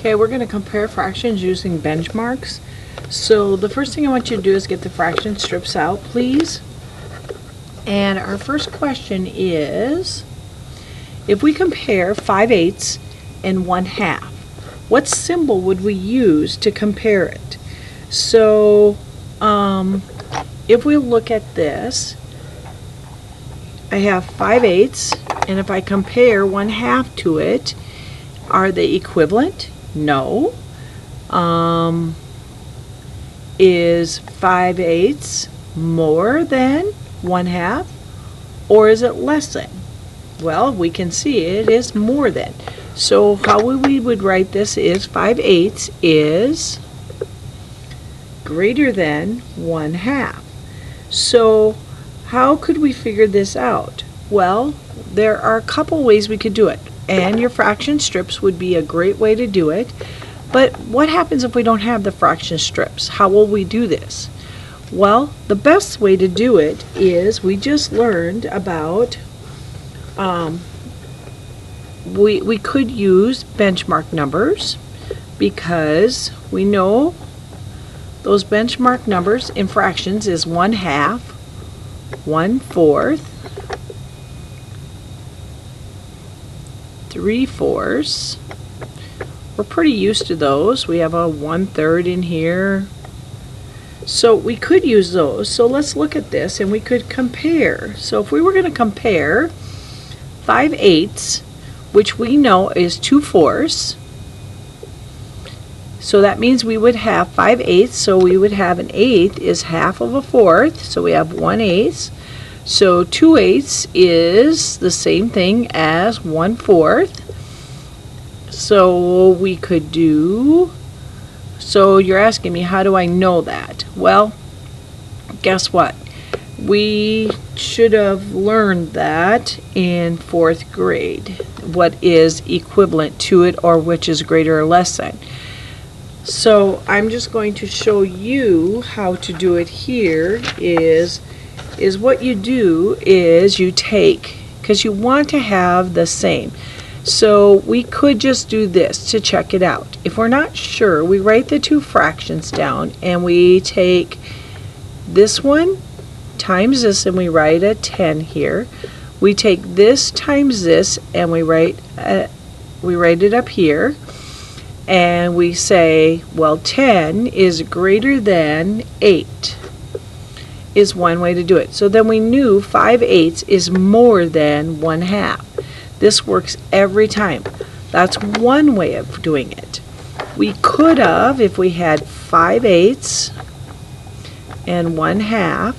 Okay, we're going to compare fractions using benchmarks. So the first thing I want you to do is get the fraction strips out, please. And our first question is, if we compare 5/8 and 1/2, what symbol would we use to compare it? So if we look at this, I have 5/8, and if I compare 1/2 to it, are they equivalent? No. Is 5/8 more than 1/2, or is it less than? Well, we can see it is more than. So how we would write this is 5/8 is greater than 1/2. So how could we figure this out? Well, there are a couple ways we could do it, and your fraction strips would be a great way to do it. But what happens if we don't have the fraction strips? How will we do this? Well, the best way to do it is, we just learned about we could use benchmark numbers, because we know those benchmark numbers in fractions is 1/2, 1/4, 3/4. We're pretty used to those. We have a 1/3 in here. So we could use those. So let's look at this and we could compare. So if we were going to compare 5/8, which we know is 2/4, so that means we would have 5/8, so we would have an 1/8 is half of a 1/4, so we have 1/8. So 2/8 is the same thing as 1/4. So we could do, so you're asking me, how do I know that? Well, guess what? We should have learned that in 4th grade, what is equivalent to it, or which is greater or less than. So I'm just going to show you how to do it here. Is what you do is you take, because you want to have the same. So we could just do this to check it out. If we're not sure, we write the two fractions down and we take this one times this, and we write a 10 here. We take this times this and we write it up here, and we say, well, 10 is greater than 8 is one way to do it. So then we knew 5/8 is more than 1/2. This works every time. That's one way of doing it. We could have, if we had 5/8 and 1/2,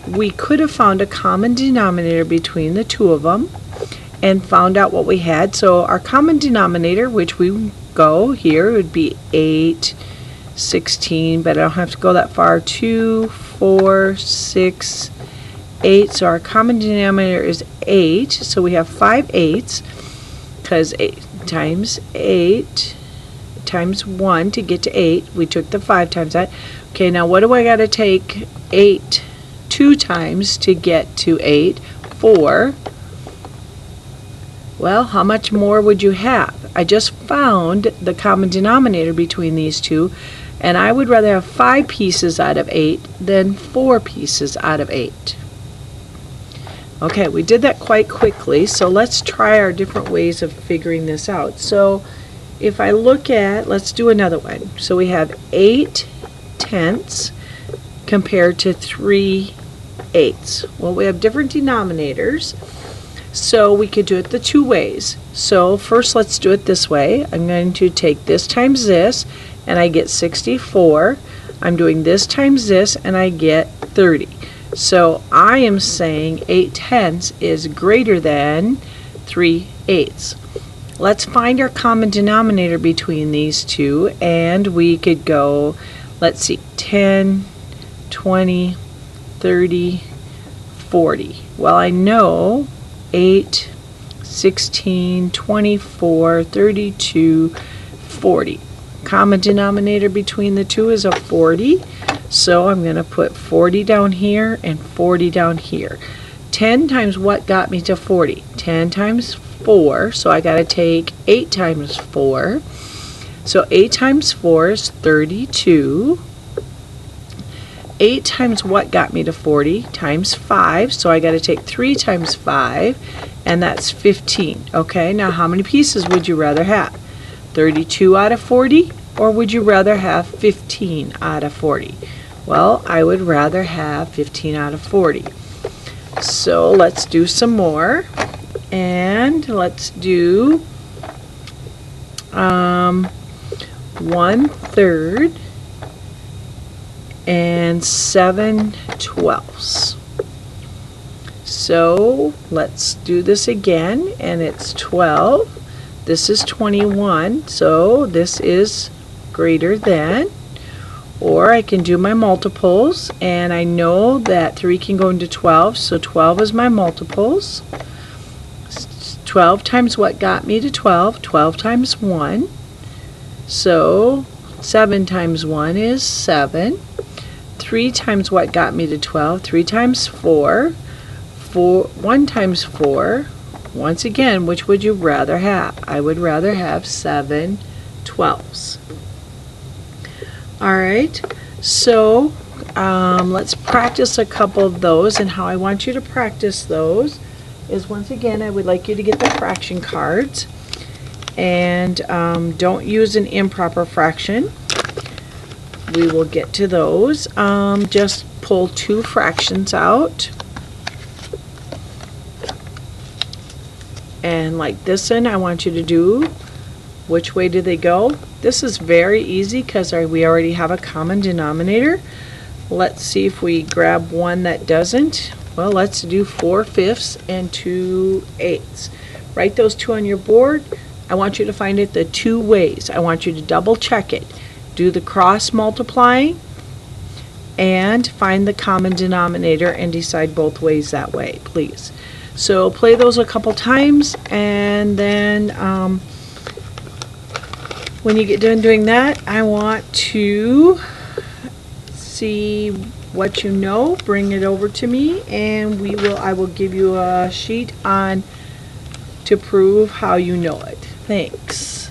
we could have found a common denominator between the two of them and found out what we had. So our common denominator, which we go here, would be 8, 16, but I don't have to go that far. 2, 4, 6, 8. So our common denominator is 8. So we have 5/8, because 8 times 8 times 1 to get to 8. We took the 5 times that. Okay, now what do I got to take 8 2 times to get to 8? 4. Well, how much more would you have? I just found the common denominator between these two, and I would rather have 5 pieces out of 8 than 4 pieces out of 8. Okay, we did that quite quickly, so let's try our different ways of figuring this out. So if I look at, let's do another one. So we have 8/10 compared to 3/8. Well, we have different denominators, so we could do it the two ways. So first, let's do it this way. I'm going to take this times this, and I get 64. I'm doing this times this, and I get 30. So I am saying 8/10 is greater than 3/8. Let's find our common denominator between these two, and we could go, let's see, 10, 20, 30, 40. Well, I know 8, 16, 24, 32, 40. Common denominator between the two is a 40. So I'm going to put 40 down here and 40 down here. 10 times what got me to 40? 10 times 4, so I got to take 8 times 4. So 8 times 4 is 32. 8 times what got me to 40? Times 5. So I got to take 3 times 5, and that's 15. Okay, now how many pieces would you rather have? 32 out of 40, or would you rather have 15 out of 40? Well, I would rather have 15 out of 40. So let's do some more, and let's do 1/3 and 7/12. So let's do this again, and it's 12. This is 21, so this is greater than. Or I can do my multiples, and I know that 3 can go into 12, so 12 is my multiples. 12 times what got me to 12? 12 times 1. So 7 times 1 is 7. 3 times what got me to 12? 3 times 4. 1 times 4. Once again, which would you rather have? I would rather have 7 12s. Alright, so let's practice a couple of those, and how I want you to practice those is, once again, I would like you to get the fraction cards, and don't use an improper fraction. We will get to those. Just pull 2 fractions out, and like this one, I want you to do, which way do they go? This is very easy because we already have a common denominator. Let's see if we grab one that doesn't. Well, let's do 4/5 and 2/8. Write those 2 on your board. I want you to find it the 2 ways. I want you to double check it. Do the cross multiplying and find the common denominator and decide both ways that way, please. So play those a couple times, and then when you get done doing that, I want to see what you know. Bring it over to me, and I will give you a sheet on to prove how you know it. Thanks.